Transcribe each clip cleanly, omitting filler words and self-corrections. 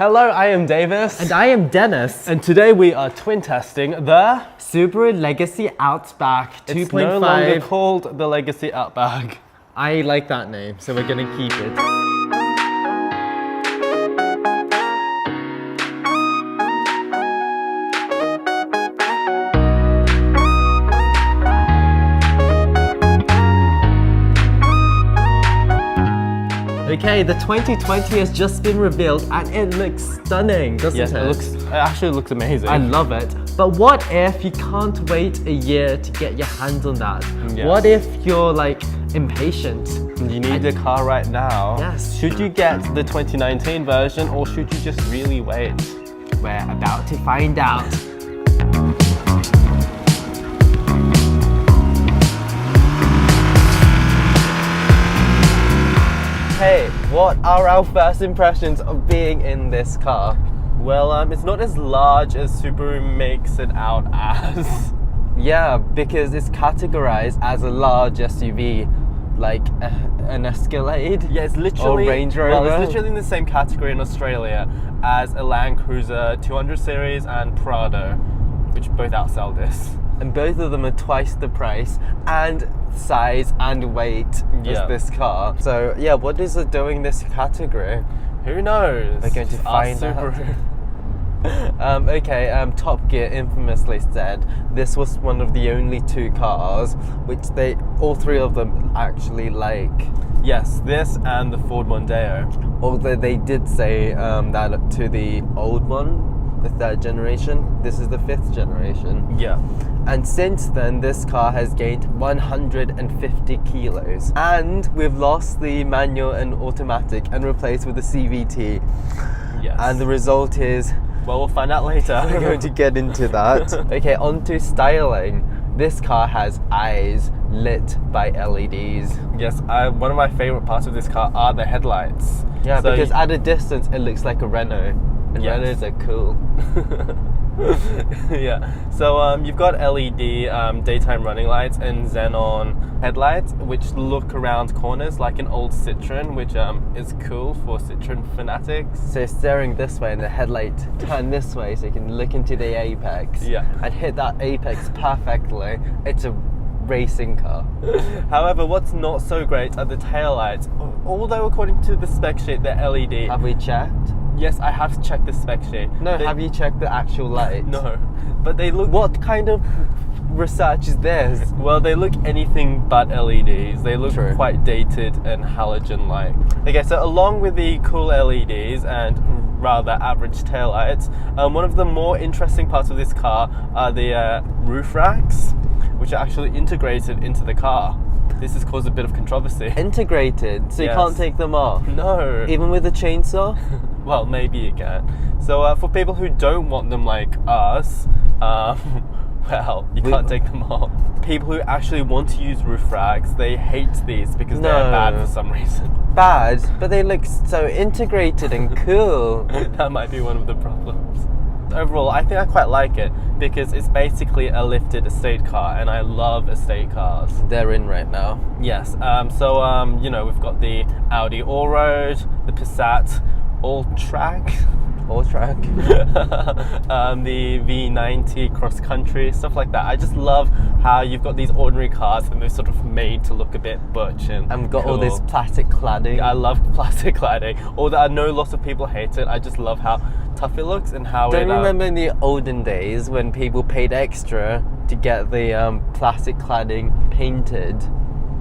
Hello, I am Davis. And I am Dennis. And today we are twin testing the Subaru Legacy Outback 2.5. It's no longer called the Legacy Outback. I like that name, so we're gonna keep it. Okay, the 2020 has just been revealed and it looks stunning, doesn't it? Yes, it actually looks amazing. I love it. But what if you can't wait a year to get your hands on that? Yes. What if you're like impatient? You need a car right now. Yes. Should you get the 2019 version or should you just really wait? We're about to find out. Hey, what are our first impressions of being in this car? Well, it's not as large as Subaru makes it out as. Yeah, because it's categorized as a large SUV, like an Escalade. Yeah, it's literally or Range Rover. Well, it's literally in the same category in Australia as a Land Cruiser 200 series and Prado, which both outsell this. And both of them are twice the price and size and weight as this car. So yeah, what is it doing in this category? Who knows? We're going to find out. Top Gear infamously said this was one of the only two cars which all three of them actually like. Yes, this and the Ford Mondeo. Although they did say that to the old one, the third generation, this is the fifth generation. Yeah. And since then, this car has gained 150 kilos. And we've lost the manual and automatic and replaced with the CVT. Yes. And the result is... well, we'll find out later. We're going to get into that. Okay, on to styling. This car has eyes lit by LEDs. Yes, one of my favorite parts of this car are the headlights. Yeah, so because at a distance, it looks like a Renault. And Renaults are cool. Yeah, so you've got LED daytime running lights and xenon headlights which look around corners like an old Citroen, which is cool for Citroen fanatics. So steering this way and the headlight turn this way so you can look into the apex. Yeah. And hit that apex perfectly. It's a racing car. However, what's not so great are the taillights. Although according to the spec sheet they're LED. Have we checked? Yes, I have checked the spec sheet. No, have you checked the actual light? No, but they look... What kind of research is this? Well, they look anything but LEDs. They look quite dated and halogen-like. Okay, so along with the cool LEDs and rather average taillights, one of the more interesting parts of this car are the roof racks, which are actually integrated into the car. This has caused a bit of controversy. Integrated? So you can't take them off? No. Even with a chainsaw? Well, maybe you can. So for people who don't want them like us, well, you can't take them off. People who actually want to use roof racks, they hate these because they're bad for some reason. Bad? But they look so integrated and cool. That might be one of the problems. Overall, I think I quite like it because it's basically a lifted estate car, and I love estate cars. They're in right now. Yes. You know, we've got the Audi Allroad, the Passat All-Track, the V90 cross country, stuff like that. I just love how you've got these ordinary cars and they're sort of made to look a bit butch and we've got cool. all this plastic cladding. I love plastic cladding. Although I know lots of people hate it, I just love how tough it looks and how Don't you remember in the olden days when people paid extra to get the plastic cladding painted?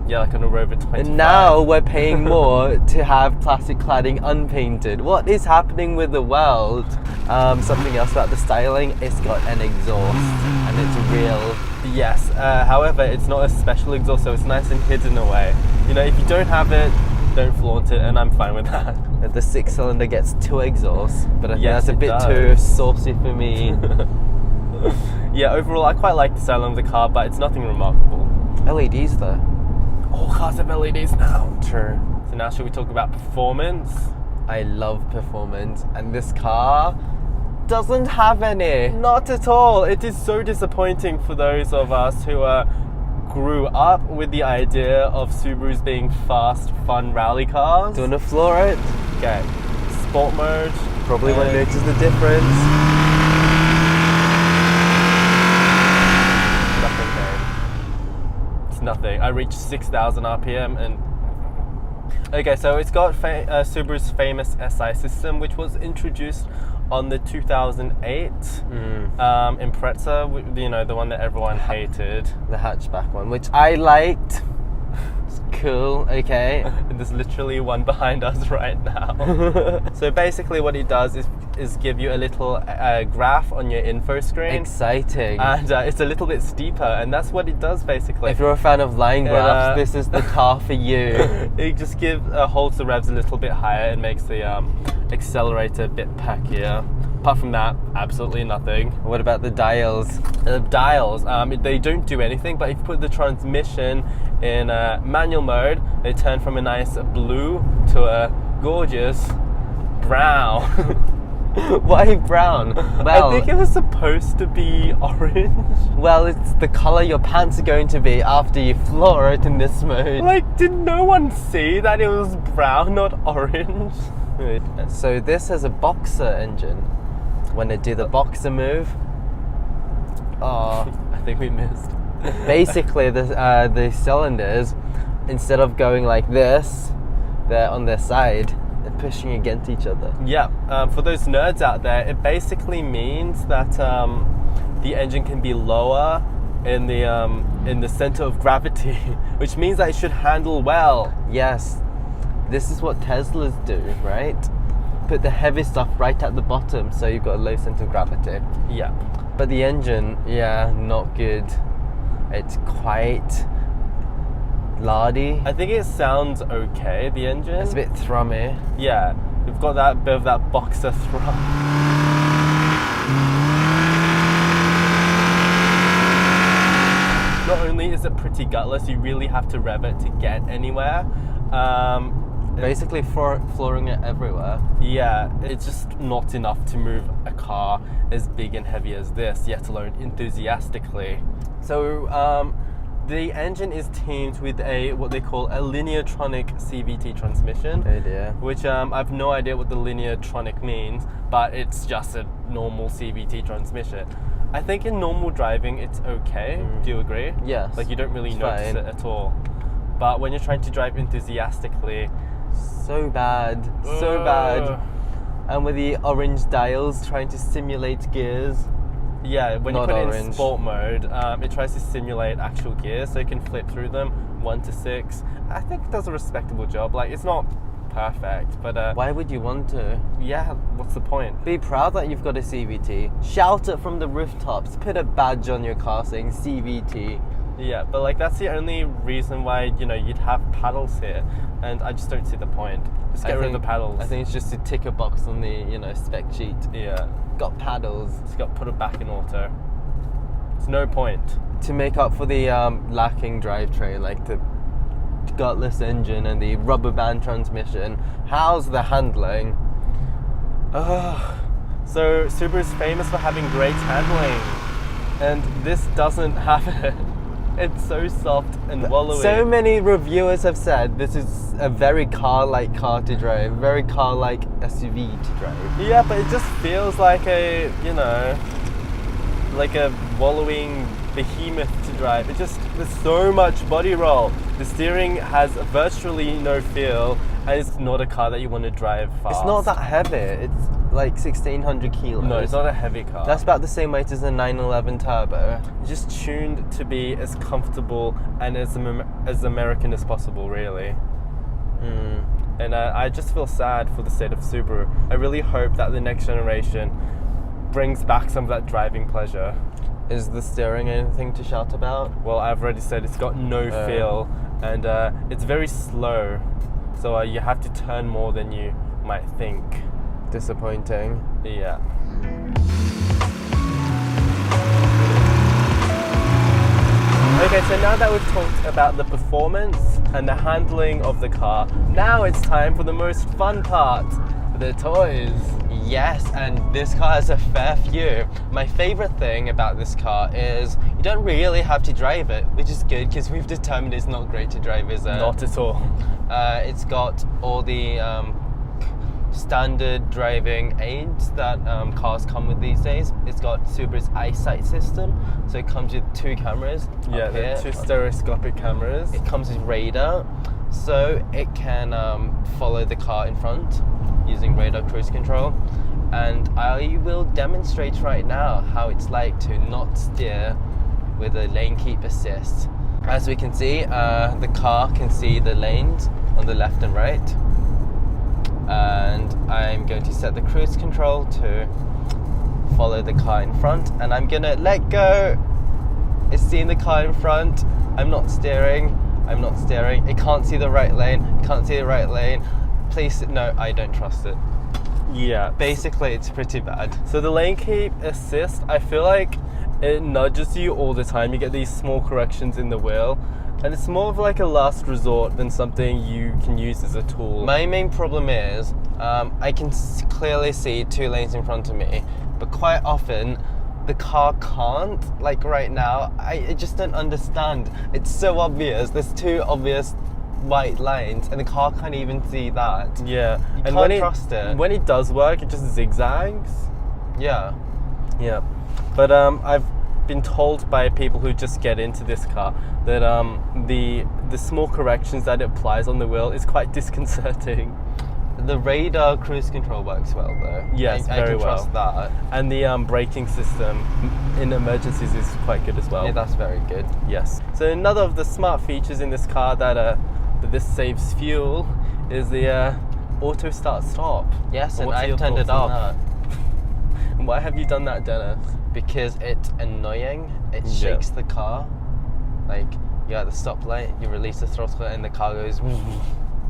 Yeah, like on a Rover 25. And now we're paying more to have plastic cladding unpainted. What is happening with the world? Something else about the styling, it's got an exhaust and it's real. Yes, however, it's not a special exhaust, so it's nice and hidden away. You know, if you don't have it, don't flaunt it, and I'm fine with that. The 6-cylinder gets 2 exhausts, but I think Yes, that's a bit does. too saucy for me. Yeah, overall, I quite like the styling of the car, but it's nothing remarkable. LEDs though. All cars have LEDs now. True. So now should we talk about performance? I love performance, and this car doesn't have any. Not at all. It is so disappointing for those of us who grew up with the idea of Subarus being fast, fun rally cars. Do you want to floor it? Okay. sport mode. Probably won't notice the difference. Nothing, babe. It's nothing. I reached 6,000 RPM and... Okay, so it's got Subaru's famous SI system, which was introduced on the 2008 Impreza, you know, the one that everyone hated. The hatchback one, which I liked. It's cool, okay. And there's literally one behind us right now. So basically what it does is give you a little graph on your info screen. Exciting. And it's a little bit steeper, and that's what it does basically. If you're a fan of line graphs, this is the car for you. It just holds the revs a little bit higher and makes the accelerator a bit packier. Apart from that, absolutely nothing. What about the dials? The dials, they don't do anything, but if you put the transmission in manual mode, they turn from a nice blue to a gorgeous brown. Why brown? Well, I think it was supposed to be orange. Well, it's the color your pants are going to be after you floor it in this mode. Like, did no one see that it was brown, not orange? So this has a boxer engine. When they do the boxer move, I think we missed. Basically, the cylinders, instead of going like this, they're on their side. They're pushing against each other. Yeah, for those nerds out there, it basically means that the engine can be lower in the center of gravity, which means that it should handle well. Yes, this is what Teslas do, right? Put the heavy stuff right at the bottom, so you've got a low center of gravity. Yeah. But the engine, yeah, not good. It's quite lardy. I think it sounds okay, the engine. It's a bit thrummy. Yeah, we've got that bit of that boxer thrum. Not only is it pretty gutless, you really have to rev it to get anywhere. Basically flooring it everywhere. Yeah, it's just not enough to move a car as big and heavy as this, yet alone enthusiastically. So the engine is teamed with what they call a Lineartronic CVT transmission. Oh dear. Which I've no idea what the Lineartronic means, but it's just a normal CVT transmission. I think in normal driving it's okay. Do you agree? Yes. Like you don't really notice fine. it at all. But when you're trying to drive enthusiastically, so bad. And with the orange dials trying to simulate gears. Yeah, when you Not put it in orange. sport mode, it tries to simulate actual gears, so you can flip through them 1 to 6. I think it does a respectable job. Like, it's not perfect, but Why would you want to? yeah, what's the point? Be proud that you've got a CVT. Shout it from the rooftops. Put a badge on your car saying CVT. Yeah, but like that's the only reason why, you know, you'd have paddles here, and I just don't see the point. Just get rid of the paddles. I think it's just to tick a box on the, spec sheet. Yeah, Got paddles. just got to put it back in auto. It's no point. To make up for the lacking drivetrain, like the gutless engine and the rubber band transmission, how's the handling? So Subaru's famous for having great handling, and this doesn't have it. It's so soft and wallowy. So many reviewers have said this is a very car-like car to drive, very car-like SUV to drive. Yeah, but it just feels like a wallowing behemoth to drive. There's so much body roll. The steering has virtually no feel, and it's not a car that you want to drive fast. It's not that heavy. It's like 1,600 kilos. No, it's not a heavy car. That's about the same weight as a 911 Turbo. It's just tuned to be as comfortable and as American as possible, really. And I just feel sad for the state of Subaru. I really hope that the next generation brings back some of that driving pleasure. Is the steering anything to shout about? Well, I've already said it's got no feel, and it's very slow, so you have to turn more than you might think. Disappointing. Yeah. Okay, so now that we've talked about the performance and the handling of the car, now it's time for the most fun part, the toys. Yes, and this car has a fair few. My favorite thing about this car is you don't really have to drive it, which is good because we've determined it's not great to drive, is it? Not at all. It's got all the standard driving aids that cars come with these days. It's got Subaru's eyesight system, so it comes with 2 cameras. Yeah, up the here. 2 stereoscopic cameras. It comes with radar, so it can follow the car in front using radar cruise control. And I will demonstrate right now how it's like to not steer with a lane keep assist. As we can see, the car can see the lanes on the left and right. And I'm going to set the cruise control to follow the car in front, and I'm gonna let go. It's seeing the car in front. I'm not steering. It can't see the right lane. Please, no, I don't trust it. Yeah. Basically, it's pretty bad. So the lane keep assist, I feel like it nudges you all the time. You get these small corrections in the wheel, and it's more of like a last resort than something you can use as a tool. My main problem is I can clearly see 2 lanes in front of me, but quite often the car can't. Like right now, I just don't understand. It's so obvious. There's 2 obvious white lines, and the car can't even see that. Yeah, You and can't trust it. when it does work, it just zigzags. Yeah. Yeah, but I've been told by people who just get into this car that the small corrections that it applies on the wheel is quite disconcerting. The radar cruise control works well though. Yes, I very can well. trust that. And the braking system in emergencies is quite good as well. Yeah, that's very good. Yes. So another of the smart features in this car that this saves fuel is the auto start stop. Yes, and What are your I've turned it thoughts on off. that? Why have you done that, Dennis? Because it's annoying. It Yeah. shakes the car. Like, you're at the stoplight, you release the throttle, and the car goes.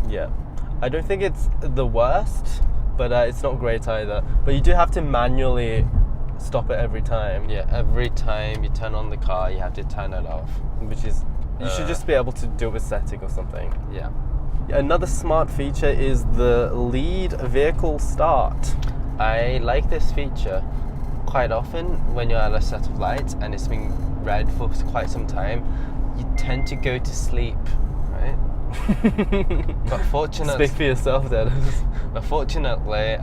Yeah. I don't think it's the worst, but it's not great either. But you do have to manually stop it every time. Yeah, every time you turn on the car, you have to turn it off. Which is, you should just be able to do a setting or something. Yeah. Another smart feature is the lead vehicle start. I like this feature. Quite often, when you're at a set of lights and it's been red for quite some time, you tend to go to sleep, right? But fortunately, Speak for yourself, Dennis. But fortunately,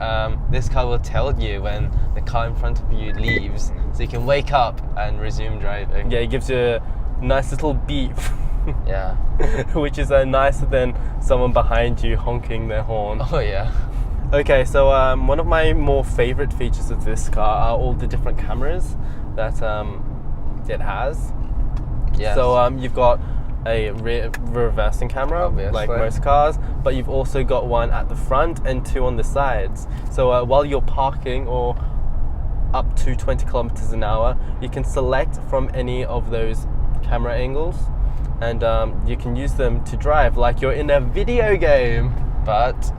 this car will tell you when the car in front of you leaves, so you can wake up and resume driving. Yeah, it gives you a nice little beep. Yeah. Which is nicer than someone behind you honking their horn. Oh yeah. Okay, so one of my more favorite features of this car are all the different cameras that it has. Yes. So you've got a reversing camera, Obviously. like most cars, but you've also got one at the front and 2 on the sides. So while you're parking or up to 20 kilometers an hour, you can select from any of those camera angles, and you can use them to drive like you're in a video game. But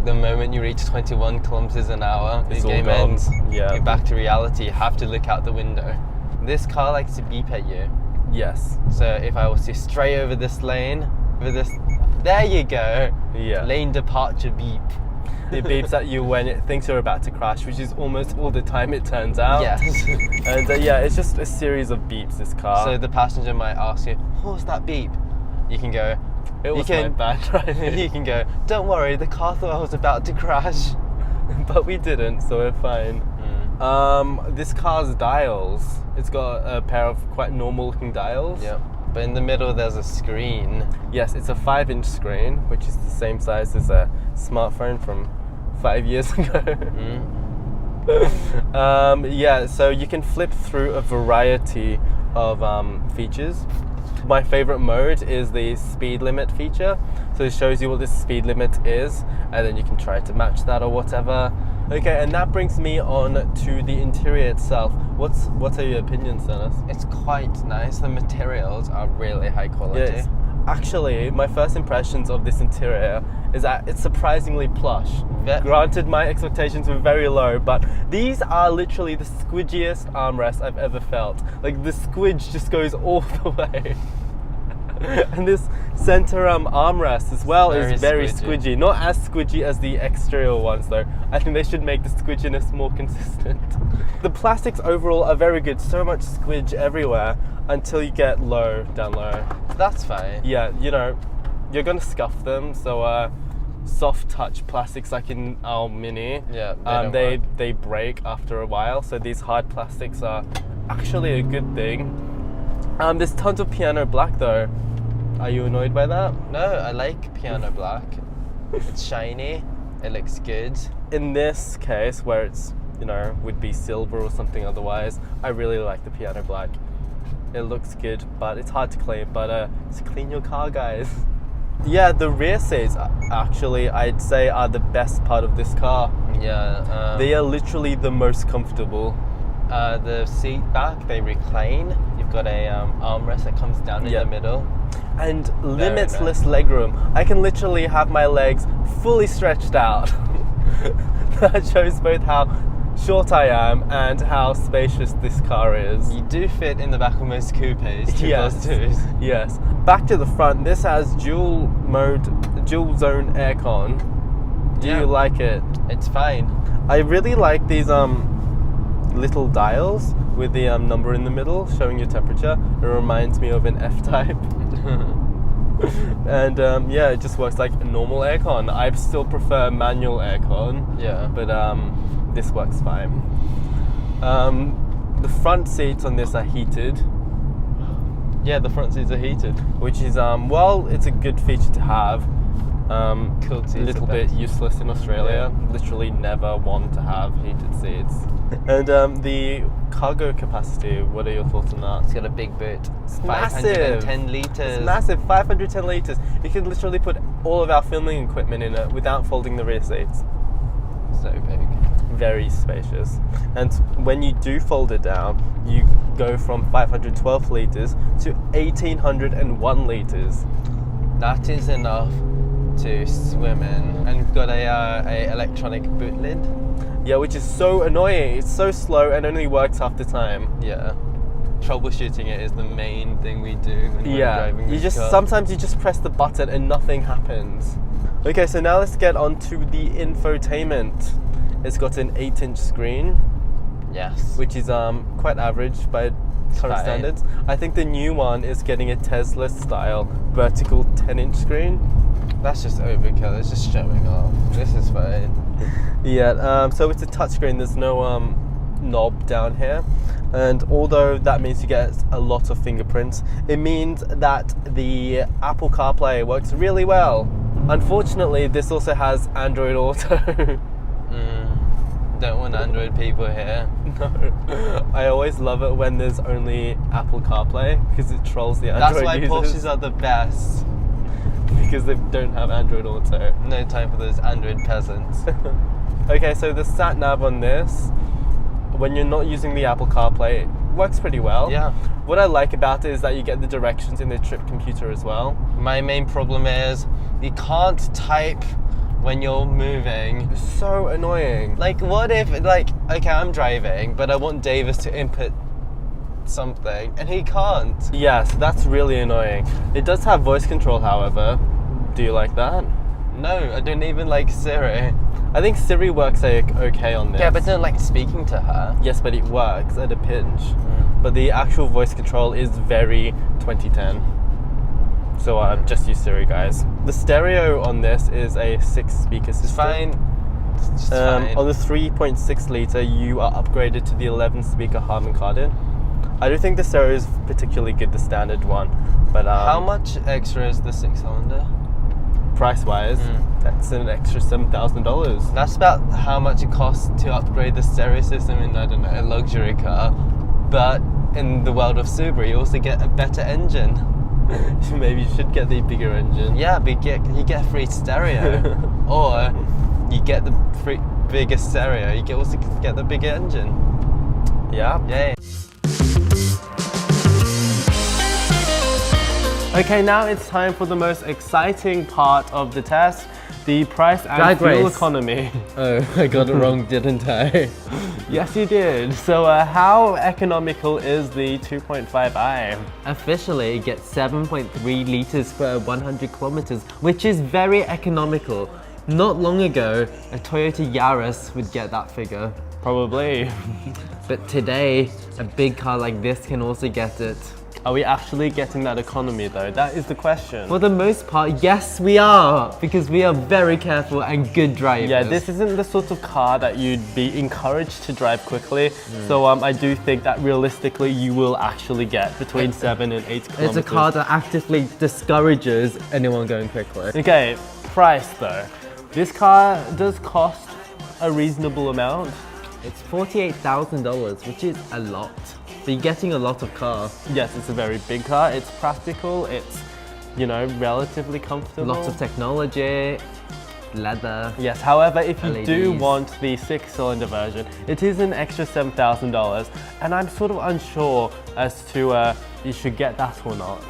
the moment you reach 21 kilometers an hour, It's the all game gone. ends. Yeah. You're back to reality. You have to look out the window. This car likes to beep at you. Yes. So if I was to stray over this lane, there you go. Yeah. Lane departure beep. It beeps at you when it thinks you're about to crash, which is almost all the time, it turns out. Yes. And yeah, it's just a series of beeps, this car. So the passenger might ask you, "What's that beep?" You can go, it was you my can, bad driving. You can go, "Don't worry, the car thought I was about to crash." But we didn't, so we're fine. This car's dials, it's got a pair of quite normal looking dials. Yep. But in the middle there's a screen. Yes, it's a 5-inch screen, which is the same size as a smartphone from 5 years ago. Yeah, so you can flip through a variety of features. My favorite mode is the speed limit feature. So it shows you what the speed limit is, and then you can try to match that or whatever. Okay, and that brings me on to the interior itself. What are your opinions, Dennis? It's quite nice. The materials are really high quality. Yes. Actually, my first impressions of this interior is that it's surprisingly plush. Granted, my expectations were very low, but these are literally the squidgiest armrests I've ever felt. Like, the squidge just goes all the way. And this center armrest as well is very squidgy. Not as squidgy as the exterior ones though. I think they should make the squidginess more consistent. The plastics overall are very good. So much squidge everywhere until you get down low. That's fine. Yeah, you know, you're gonna scuff them, so soft touch plastics like in our Mini. Yeah, they break after a while, so these hard plastics are actually a good thing. There's tons of piano black though. Are you annoyed by that? No, I like piano black. It's shiny, it looks good. In this case, where it's, you know, would be silver or something otherwise, I really like the piano black. It looks good, but it's hard to clean. But just clean your car, guys. Yeah, the rear seats actually, I'd say, are the best part of this car. Yeah. They are literally the most comfortable. The seat back, they recline. You've got a armrest that comes down in the middle. And limitless legroom. I can literally have my legs fully stretched out. That shows both how short I am and how spacious this car is. You do fit in the back of most coupes, 2+2s. Yes. Back to the front, this has dual zone aircon. Do you like it? It's fine. I really like these little dials with the number in the middle showing your temperature. It reminds me of an F-Type. And yeah, it just works like a normal aircon. I still prefer manual aircon. Yeah. But this works fine. The front seats on this are heated. Yeah, the front seats are heated. Which is, well, it's a good feature to have. Cool seats. A little bit useless in Australia. Yeah. Literally never want to have heated seats. And the cargo capacity, what are your thoughts on that? It's got a big boot. It's massive. 510 litres. It's massive, 510 litres. You can literally put all of our filming equipment in it without folding the rear seats. So big. Very spacious. And when you do fold it down, you go from 512 litres to 1801 litres. That is enough to swim in. And we've got a electronic boot lid. Yeah, which is so annoying. It's so slow and only works half the time. Yeah. Troubleshooting it is the main thing we do when we're driving this car. Sometimes you just press the button and nothing happens. Okay, so now let's get on to the infotainment. It's got an 8-inch screen. Yes. Which is quite average by current standards. I think the new one is getting a Tesla style vertical 10-inch screen. That's just overkill, it's just showing off. This is fine. Yeah, so it's a touchscreen, there's no knob down here. And although that means you get a lot of fingerprints, it means that the Apple CarPlay works really well. Unfortunately, this also has Android Auto. Don't want Android people here. No. I always love it when there's only Apple CarPlay because it trolls the Android users. That's why Porsches are the best. Because they don't have Android Auto. No time for those Android peasants. Okay, so the sat nav on this, when you're not using the Apple CarPlay, it works pretty well. Yeah. What I like about it is that you get the directions in the trip computer as well. My main problem is you can't type when you're moving. It's so annoying. Like, what if, like, okay, I'm driving, but I want Davis to input something, and he can't. Yes, that's really annoying. It does have voice control, however. Do you like that? No, I don't even like Siri. I think Siri works okay on this. Yeah, but I don't like speaking to her. Yes, but it works at a pinch. But the actual voice control is very 2010. So just use Siri, guys. The stereo on this is a 6-speaker system. It's fine. It's just fine. On the 3.6 litre, you are upgraded to the 11-speaker Harman Kardon. I do think the stereo is particularly good, the standard one. But how much extra is the 6-cylinder? Price-wise, that's an extra $7,000. That's about how much it costs to upgrade the stereo system in, I don't know, a luxury car. But in the world of Subaru, you also get a better engine. Maybe you should get the bigger engine. Yeah, but you get a free stereo. Or you get the bigger stereo, you also get the bigger engine. Yeah. Yay. Okay, now it's time for the most exciting part of the test, the price and fuel economy. Oh, I got it wrong, didn't I? Yes, you did. So how economical is the 2.5i? Officially, it gets 7.3 litres per 100 kilometers, which is very economical. Not long ago, a Toyota Yaris would get that figure. Probably. But today, a big car like this can also get it. Are we actually getting that economy though? That is the question. For the most part, yes we are, because we are very careful and good drivers. Yeah, this isn't the sort of car that you'd be encouraged to drive quickly. So I do think that realistically you will actually get between 7 and 8 kilometers. It's a car that actively discourages anyone going quickly. Okay, price though. This car does cost a reasonable amount. It's $48,000, which is a lot. But you're getting a lot of car. Yes, it's a very big car. It's practical. It's, you know, relatively comfortable. Lots of technology, leather. Yes, however, if you do LEDs. want the 6-cylinder version, it is an extra $7,000, and I'm sort of unsure as to you should get that or not.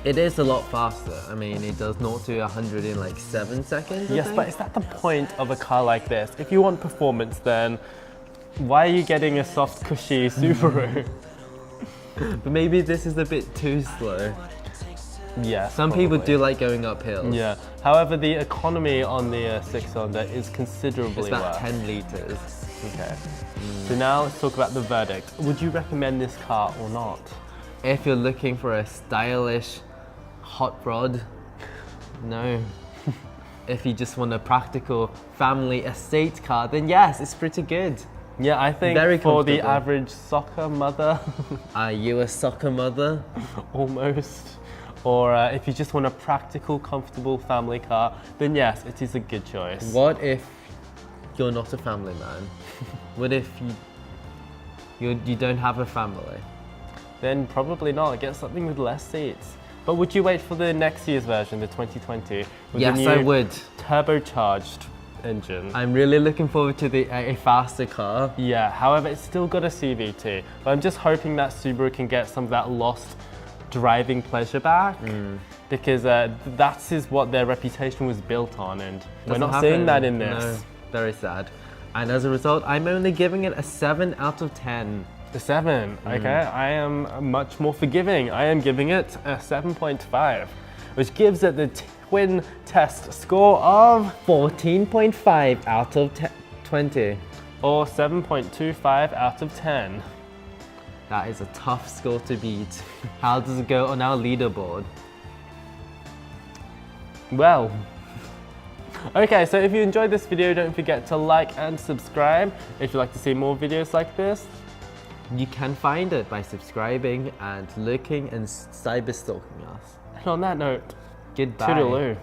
It is a lot faster. I mean, it does 0 to 100 in like 7 seconds. I Yes, think. but is that the point of a car like this? If you want performance, then why are you getting a soft, cushy Subaru? But maybe this is a bit too slow. Yeah, Some people do like going up hills. Yeah. However, the economy on the 6-cylinder is considerably It's about worse. 10 litres. Okay. So now let's talk about the verdict. Would you recommend this car or not? If you're looking for a stylish hot rod, no. If you just want a practical family estate car, then yes, it's pretty good. Yeah, I think Very for the comfortable. average soccer mother, Are you a soccer mother? almost, or if you just want a practical, comfortable family car, then yes, it is a good choice. What if you're not a family man? What if you don't have a family? Then probably not. Get something with less seats. But would you wait for the next year's version, the 2020? With Yes, the new I would. turbocharged engine. I'm really looking forward to a faster car. Yeah, however, it's still got a CVT. But I'm just hoping that Subaru can get some of that lost driving pleasure back. Because that is what their reputation was built on, and we're Doesn't not seeing that happen. in this. No, very sad. And as a result, I'm only giving it a 7 out of 10. The 7, okay? I am much more forgiving. I am giving it a 7.5, which gives it the twin test score of 14.5 out of 20. or 7.25 out of 10. That is a tough score to beat. How does it go on our leaderboard? Well, okay, so if you enjoyed this video, don't forget to like and subscribe if you'd like to see more videos like this. You can find it by subscribing and looking and cyber stalking us. And on that note, Goodbye. toodaloo.